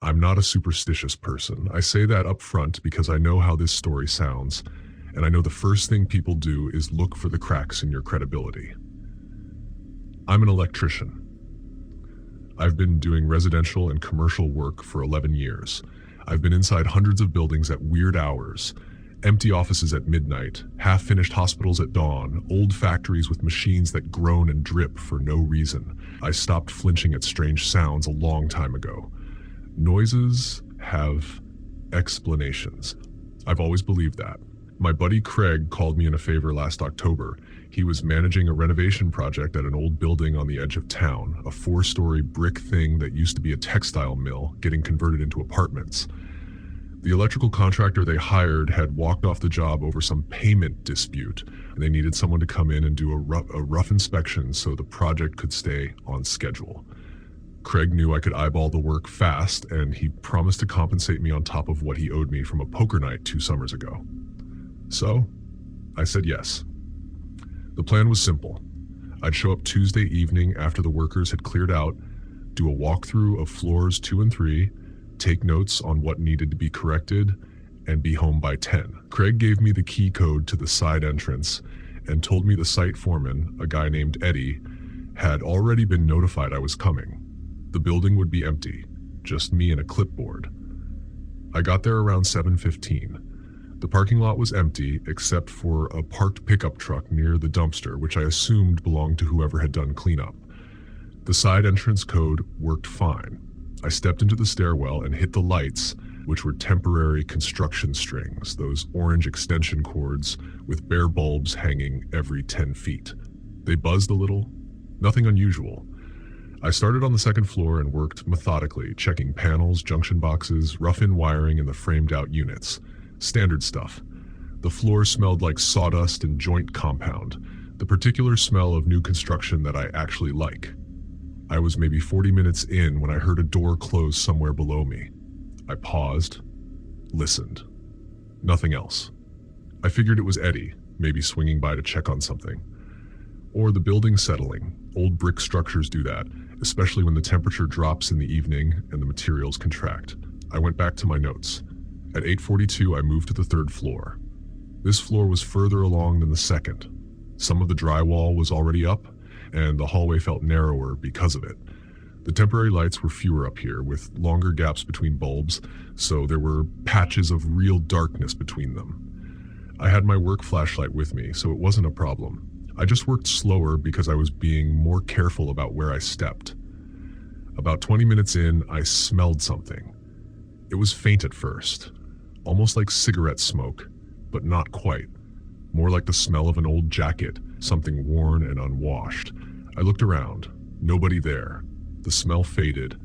I'm not a superstitious person. I say that up front because I know how this story sounds, and I know the first thing people do is look for the cracks in your credibility. I'm an electrician. I've been doing residential and commercial work for 11 years. I've been inside hundreds of buildings at weird hours, empty offices at midnight, half-finished hospitals at dawn, old factories with machines that groan and drip for no reason. I stopped flinching at strange sounds a long time ago. Noises have explanations. I've always believed that. My buddy Craig called me in a favor last October. He was managing a renovation project at an old building on the edge of town, a 4-story brick thing that used to be a textile mill, getting converted into apartments. The electrical contractor they hired had walked off the job over some payment dispute, and they needed someone to come in and do a rough inspection so the project could stay on schedule. Craig knew I could eyeball the work fast, and he promised to compensate me on top of what he owed me from a poker night 2 summers ago. So, I said yes. The plan was simple. I'd show up Tuesday evening after the workers had cleared out, do a walkthrough of floors 2 and 3, take notes on what needed to be corrected, and be home by 10. Craig gave me the key code to the side entrance and told me the site foreman, a guy named Eddie, had already been notified I was coming. The building would be empty, just me and a clipboard. I got there around 7:15. The parking lot was empty except for a parked pickup truck near the dumpster, which I assumed belonged to whoever had done cleanup. The side entrance code worked fine. I stepped into the stairwell and hit the lights, which were temporary construction strings, those orange extension cords with bare bulbs hanging every 10 feet. They buzzed a little, nothing unusual. I started on the second floor and worked methodically, checking panels, junction boxes, rough-in wiring, and the framed-out units. Standard stuff. The floor smelled like sawdust and joint compound, the particular smell of new construction that I actually like. I was maybe 40 minutes in when I heard a door close somewhere below me. I paused, listened. Nothing else. I figured it was Eddie, maybe swinging by to check on something. Or the building settling. Old brick structures do that, especially when the temperature drops in the evening and the materials contract. I went back to my notes. At 8:42, I moved to the 3rd floor. This floor was further along than the 2nd. Some of the drywall was already up, and the hallway felt narrower because of it. The temporary lights were fewer up here, with longer gaps between bulbs, so there were patches of real darkness between them. I had my work flashlight with me, so it wasn't a problem. I just worked slower because I was being more careful about where I stepped. About 20 minutes in, I smelled something. It was faint at first, almost like cigarette smoke, but not quite. More like the smell of an old jacket, something worn and unwashed. I looked around. Nobody there. The smell faded.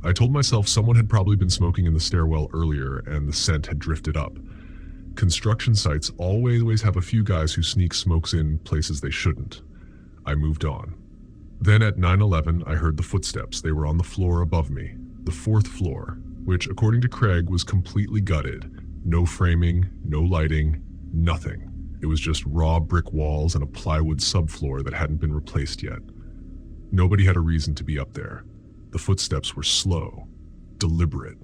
I told myself someone had probably been smoking in the stairwell earlier and the scent had drifted up. Construction sites always have a few guys who sneak smokes in places they shouldn't. I moved on. Then at 9:11, I heard the footsteps. They were on the floor above me, the 4th floor, which according to Craig was completely gutted. No framing, no lighting, nothing. It was just raw brick walls and a plywood subfloor that hadn't been replaced yet. Nobody had a reason to be up there. The footsteps were slow, deliberate,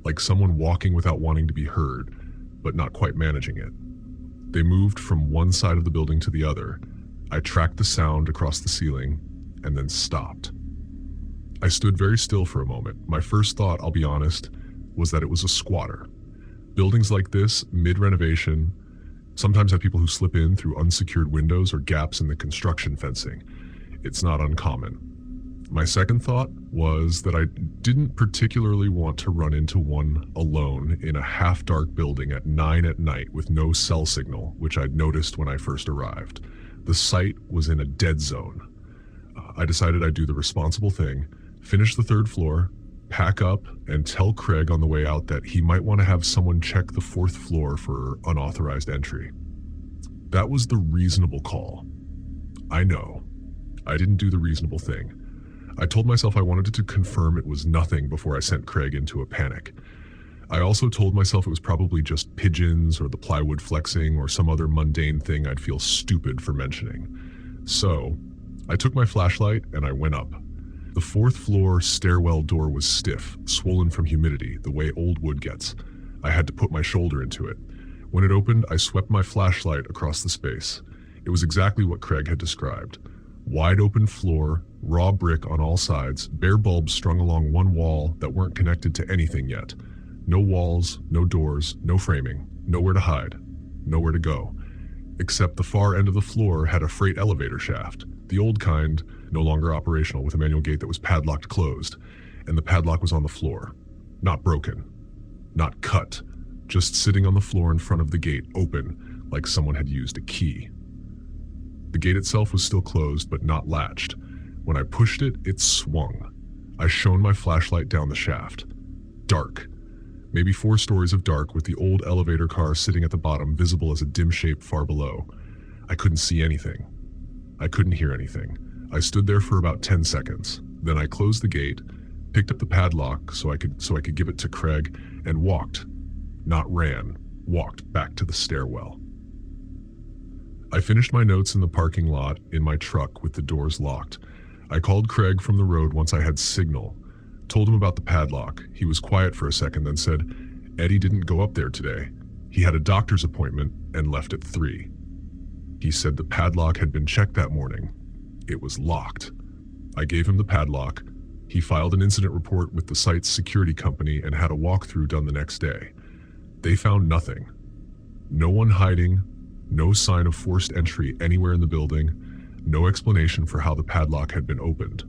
like someone walking without wanting to be heard, but not quite managing it. They moved from one side of the building to the other. I tracked the sound across the ceiling and then stopped. I stood very still for a moment. My first thought, I'll be honest, was that it was a squatter. Buildings like this, mid-renovation, sometimes have people who slip in through unsecured windows or gaps in the construction fencing. It's not uncommon. My second thought was that I didn't particularly want to run into one alone in a half-dark building at 9 at night with no cell signal, which I'd noticed when I first arrived. The site was in a dead zone. I decided I'd do the responsible thing, finish the 3rd floor, pack up, and tell Craig on the way out that he might want to have someone check the 4th floor for unauthorized entry. That was the reasonable call. I know. I didn't do the reasonable thing. I told myself I wanted to confirm it was nothing before I sent Craig into a panic. I also told myself it was probably just pigeons or the plywood flexing or some other mundane thing I'd feel stupid for mentioning. So, I took my flashlight and I went up. The fourth floor stairwell door was stiff, swollen from humidity, the way old wood gets. I had to put my shoulder into it. When it opened, I swept my flashlight across the space. It was exactly what Craig had described. Wide open floor, raw brick on all sides, bare bulbs strung along one wall that weren't connected to anything yet. No walls, no doors, no framing, nowhere to hide, nowhere to go. Except the far end of the floor had a freight elevator shaft, the old kind, no longer operational, with a manual gate that was padlocked closed, and the padlock was on the floor. Not broken, not cut, just sitting on the floor in front of the gate, open, like someone had used a key. The gate itself was still closed, but not latched. When I pushed it, it swung. I shone my flashlight down the shaft. Dark. Maybe 4 stories of dark, with the old elevator car sitting at the bottom, visible as a dim shape far below. I couldn't see anything. I couldn't hear anything. I stood there for about 10 seconds. Then I closed the gate, picked up the padlock so I could give it to Craig, and walked. Not ran. Walked back to the stairwell. I finished my notes in the parking lot in my truck with the doors locked. I called Craig from the road once I had signal. Told him about the padlock. He was quiet for a second, then said, "Eddie didn't go up there today. He had a doctor's appointment and left at 3. He said the padlock had been checked that morning. It was locked." I gave him the padlock. He filed an incident report with the site's security company and had a walkthrough done the next day. They found nothing. No one hiding, no sign of forced entry anywhere in the building, no explanation for how the padlock had been opened.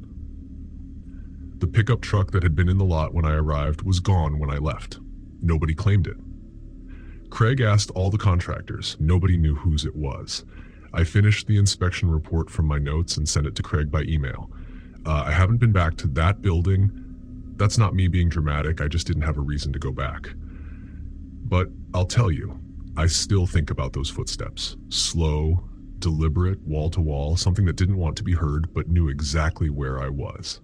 The pickup truck that had been in the lot when I arrived was gone when I left. Nobody claimed it. Craig asked all the contractors. Nobody knew whose it was. I finished the inspection report from my notes and sent it to Craig by email. I haven't been back to that building. That's not me being dramatic, I just didn't have a reason to go back. But I'll tell you, I still think about those footsteps. Slow, deliberate, wall to wall, something that didn't want to be heard but knew exactly where I was.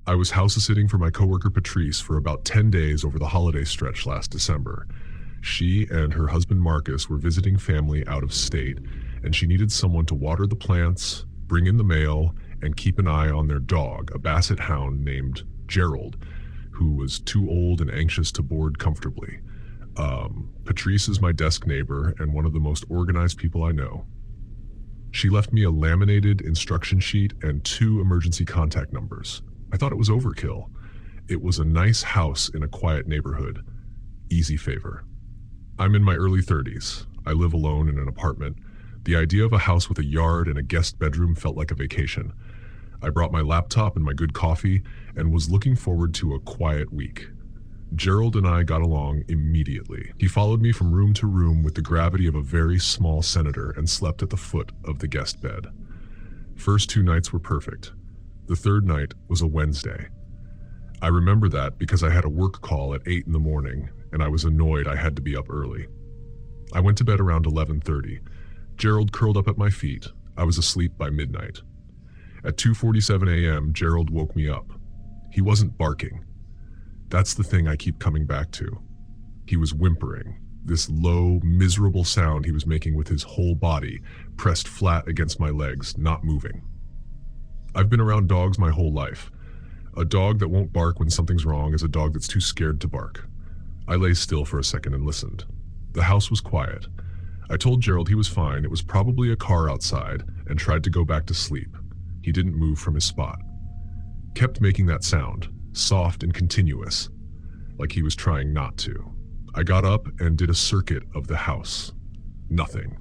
I was house-sitting for my coworker Patrice for about 10 days over the holiday stretch last December. She and her husband Marcus were visiting family out of state, and she needed someone to water the plants, bring in the mail, and keep an eye on their dog, a basset hound named Gerald, who was too old and anxious to board comfortably. Patrice is my desk neighbor and one of the most organized people I know. She left me a laminated instruction sheet and 2 emergency contact numbers. I thought it was overkill. It was a nice house in a quiet neighborhood. Easy favor. I'm in my early 30s. I live alone in an apartment. The idea of a house with a yard and a guest bedroom felt like a vacation. I brought my laptop and my good coffee and was looking forward to a quiet week. Gerald and I got along immediately. He followed me from room to room with the gravity of a very small senator and slept at the foot of the guest bed. First 2 nights were perfect. The 3rd night was a Wednesday. I remember that because I had a work call at 8 in the morning and I was annoyed I had to be up early. I went to bed around 11:30. Gerald curled up at my feet. I was asleep by midnight. At 2:47 a.m., Gerald woke me up. He wasn't barking. That's the thing I keep coming back to. He was whimpering, this low, miserable sound he was making with his whole body, pressed flat against my legs, not moving. I've been around dogs my whole life. A dog that won't bark when something's wrong is a dog that's too scared to bark. I lay still for a second and listened. The house was quiet. I told Gerald he was fine, it was probably a car outside, and tried to go back to sleep. He didn't move from his spot. Kept making that sound, soft and continuous, like he was trying not to. I got up and did a circuit of the house. Nothing.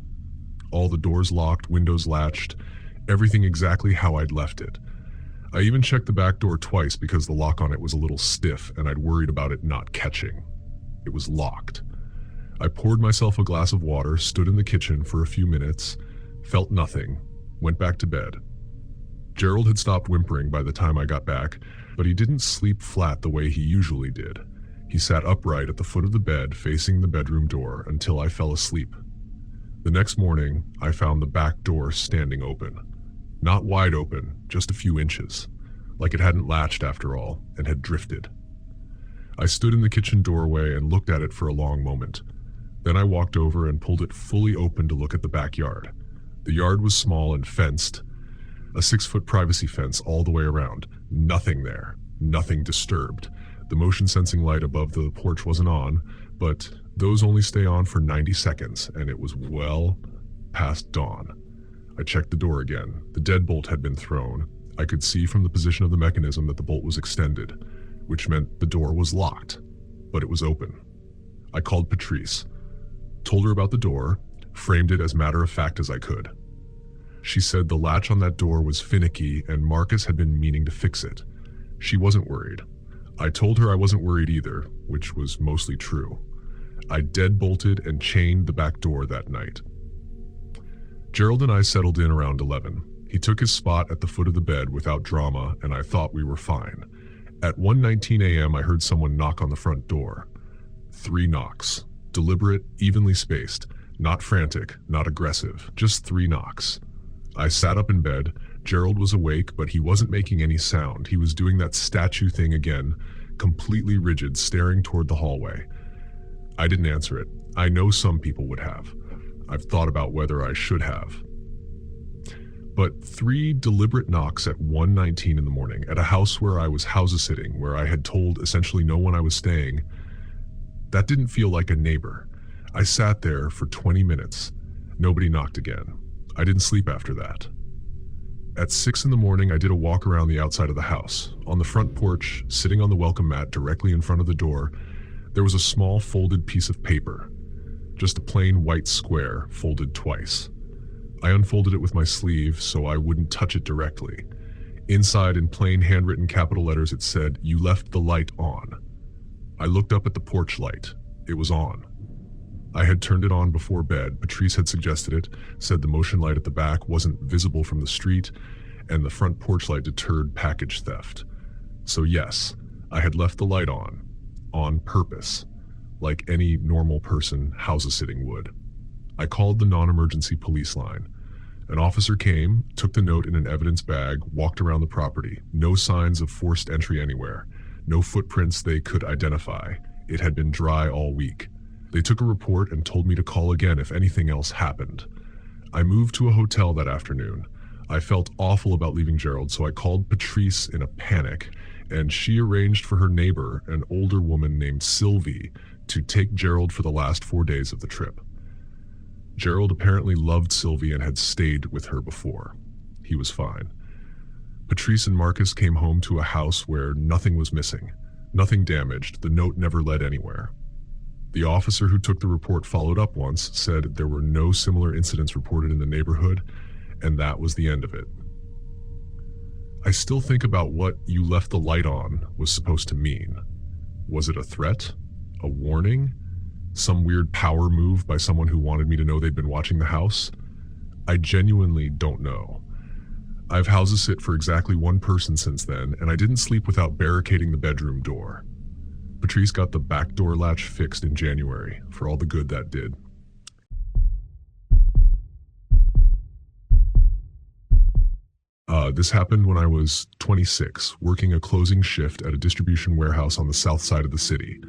All the doors locked, windows latched, everything exactly how I'd left it. I even checked the back door twice because the lock on it was a little stiff and I'd worried about it not catching. It was locked. I poured myself a glass of water, stood in the kitchen for a few minutes, felt nothing, went back to bed. Gerald had stopped whimpering by the time I got back, but he didn't sleep flat the way he usually did. He sat upright at the foot of the bed facing the bedroom door until I fell asleep. The next morning, I found the back door standing open. Not wide open, just a few inches, like it hadn't latched after all and had drifted. I stood in the kitchen doorway and looked at it for a long moment. Then I walked over and pulled it fully open to look at the backyard. The yard was small and fenced, a 6-foot privacy fence all the way around. Nothing there, nothing disturbed. The motion sensing light above the porch wasn't on, but those only stay on for 90 seconds, and it was well past dawn. I checked the door again. The deadbolt had been thrown. I could see from the position of the mechanism that the bolt was extended, which meant the door was locked, but it was open. I called Patrice, told her about the door, framed it as matter of fact as I could. She said the latch on that door was finicky and Marcus had been meaning to fix it. She wasn't worried. I told her I wasn't worried either, which was mostly true. I deadbolted and chained the back door that night. Gerald and I settled in around 11. He took his spot at the foot of the bed without drama, and I thought we were fine. At 1:19 a.m., I heard someone knock on the front door. 3 knocks. Deliberate, evenly spaced. Not frantic, not aggressive. Just 3 knocks. I sat up in bed. Gerald was awake, but he wasn't making any sound. He was doing that statue thing again, completely rigid, staring toward the hallway. I didn't answer it. I know some people would have. I've thought about whether I should have. But 3 deliberate knocks at 1:19 in the morning at a house where I was house-sitting, where I had told essentially no one I was staying, that didn't feel like a neighbor. I sat there for 20 minutes. Nobody knocked again. I didn't sleep after that. At 6 in the morning, I did a walk around the outside of the house. On the front porch, sitting on the welcome mat directly in front of the door, there was a small folded piece of paper. Just a plain white square, folded twice. I unfolded it with my sleeve so I wouldn't touch it directly. Inside, in plain handwritten capital letters, it said, "You left the light on." I looked up at the porch light. It was on. I had turned it on before bed. Patrice had suggested it, said the motion light at the back wasn't visible from the street, and the front porch light deterred package theft. So yes, I had left the light on purpose, like any normal person house-sitting would. I called the non-emergency police line. An officer came, took the note in an evidence bag, walked around the property. No signs of forced entry anywhere. No footprints they could identify. It had been dry all week. They took a report and told me to call again if anything else happened. I moved to a hotel that afternoon. I felt awful about leaving Gerald, so I called Patrice in a panic, and she arranged for her neighbor, an older woman named Sylvie, to take Gerald for the last 4 days of the trip. Gerald apparently loved Sylvie and had stayed with her before. He was fine. Patrice and Marcus came home to a house where nothing was missing, nothing damaged. The note never led anywhere. The officer who took the report followed up once, said there were no similar incidents reported in the neighborhood, and that was the end of it. I still think about what "you left the light on" was supposed to mean. Was it a threat? A warning? Some weird power move by someone who wanted me to know they'd been watching the house? I genuinely don't know. I've house-sit for exactly 1 person since then, and I didn't sleep without barricading the bedroom door. Patrice got the back door latch fixed in January, for all the good that did. This happened when I was 26, working a closing shift at a distribution warehouse on the south side of the city.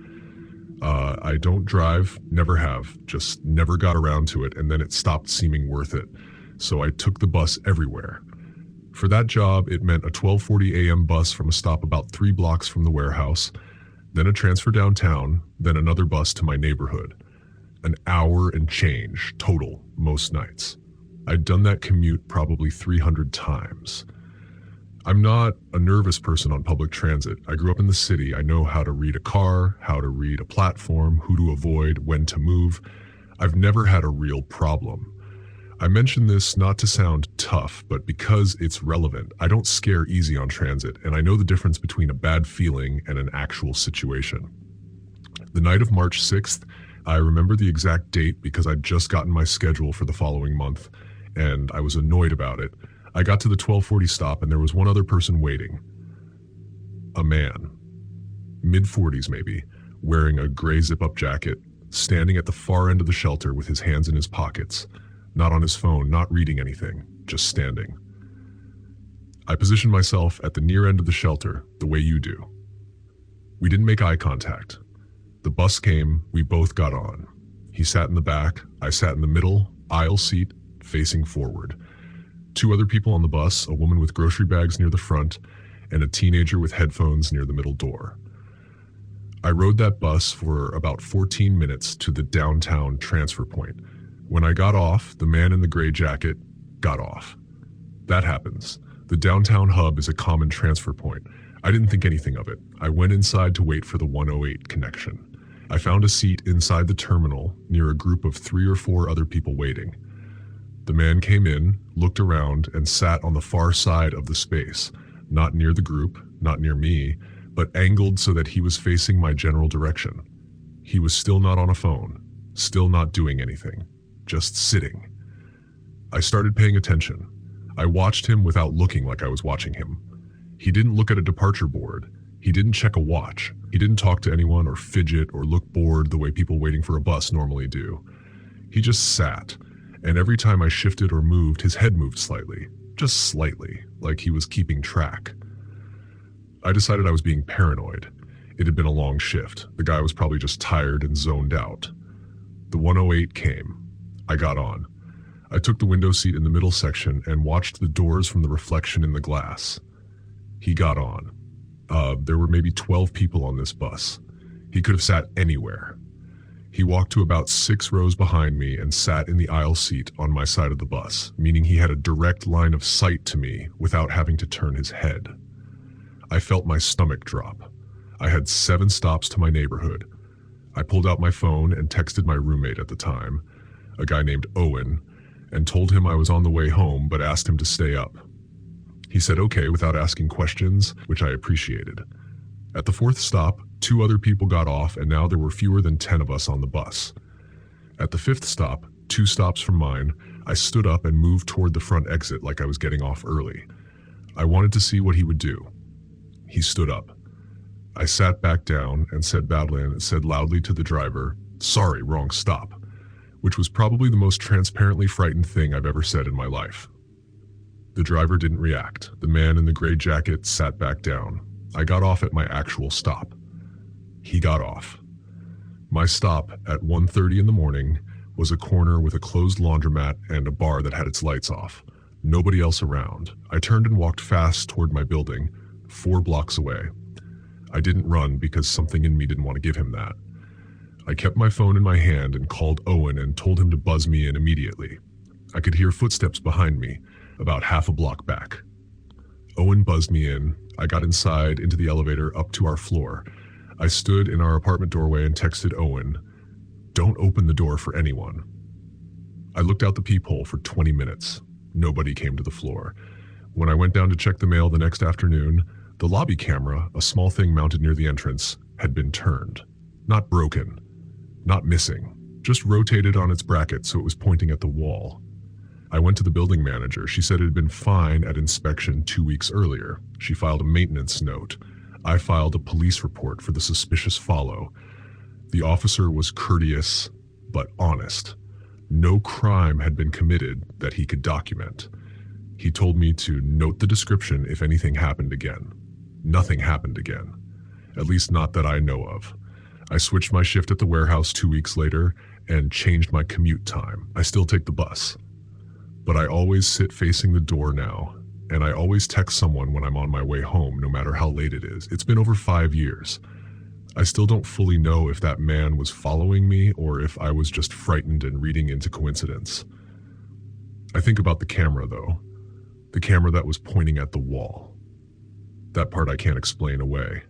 I don't drive, never have, just never got around to it, and then it stopped seeming worth it. So I took the bus everywhere. For that job, it meant a 12:40 a.m. bus from a stop about 3 blocks from the warehouse, then a transfer downtown, then another bus to my neighborhood. An hour and change total most nights. I'd done that commute probably 300 times. I'm not a nervous person on public transit. I grew up in the city. I know how to read a car, how to read a platform, who to avoid, when to move. I've never had a real problem. I mention this not to sound tough, but because it's relevant. I don't scare easy on transit, and I know the difference between a bad feeling and an actual situation. The night of March 6th, I remember the exact date because I'd just gotten my schedule for the following month, and I was annoyed about it. I got to the 12:40 stop and there was one other person waiting. A man, mid-40s maybe, wearing a gray zip-up jacket, standing at the far end of the shelter with his hands in his pockets, not on his phone, not reading anything, just standing. I positioned myself at the near end of the shelter, the way you do. We didn't make eye contact. The bus came, we both got on. He sat in the back, I sat in the middle, aisle seat, facing forward. Two other people on the bus, a woman with grocery bags near the front, and a teenager with headphones near the middle door. I rode that bus for about 14 minutes to the downtown transfer point. When I got off, the man in the gray jacket got off. That happens. The downtown hub is a common transfer point. I didn't think anything of it. I went inside to wait for the 108 connection. I found a seat inside the terminal near a group of 3 or 4 other people waiting. The man came in, looked around, and sat on the far side of the space, not near the group, not near me, but angled so that he was facing my general direction. He was still not on a phone, still not doing anything, just sitting. I started paying attention. I watched him without looking like I was watching him. He didn't look at a departure board. He didn't check a watch. He didn't talk to anyone or fidget or look bored the way people waiting for a bus normally do. He just sat, and every time I shifted or moved, his head moved slightly, just slightly, like he was keeping track. I decided I was being paranoid. It had been a long shift. The guy was probably just tired and zoned out. The 108 came. I got on. I took the window seat in the middle section and watched the doors from the reflection in the glass. He got on. There were maybe 12 people on this bus. He could have sat anywhere. He walked to about 6 rows behind me and sat in the aisle seat on my side of the bus, meaning he had a direct line of sight to me without having to turn his head. I felt my stomach drop. I had 7 stops to my neighborhood. I pulled out my phone and texted my roommate at the time, a guy named Owen, and told him I was on the way home but asked him to stay up. He said okay without asking questions, which I appreciated. At the 4th stop, 2 other people got off and now there were fewer than 10 of us on the bus. At the 5th stop, 2 stops from mine, I stood up and moved toward the front exit like I was getting off early. I wanted to see what he would do. He stood up. I sat back down and said loudly to the driver, "Sorry, wrong stop," which was probably the most transparently frightened thing I've ever said in my life. The driver didn't react. The man in the gray jacket sat back down. I got off at my actual stop. He got off. My stop at 1:30 in the morning was a corner with a closed laundromat and a bar that had its lights off. Nobody else around. I turned and walked fast toward my building, 4 blocks away. I didn't run because something in me didn't want to give him that. I kept my phone in my hand and called Owen and told him to buzz me in immediately. I could hear footsteps behind me, about half a block back. Owen buzzed me in. I got inside into the elevator up to our floor. I stood in our apartment doorway and texted Owen, "Don't open the door for anyone." I looked out the peephole for 20 minutes. Nobody came to the floor. When I went down to check the mail the next afternoon, the lobby camera, a small thing mounted near the entrance, had been turned. Not broken, not missing, just rotated on its bracket so it was pointing at the wall. I went to the building manager. She said it had been fine at inspection 2 weeks earlier. She filed a maintenance note. I filed a police report for the suspicious follow. The officer was courteous, but honest. No crime had been committed that he could document. He told me to note the description if anything happened again. Nothing happened again. At least not that I know of. I switched my shift at the warehouse 2 weeks later and changed my commute time. I still take the bus. But I always sit facing the door now, and I always text someone when I'm on my way home, no matter how late it is. It's been over 5 years. I still don't fully know if that man was following me or if I was just frightened and reading into coincidence. I think about the camera, though. The camera that was pointing at the wall. That part I can't explain away.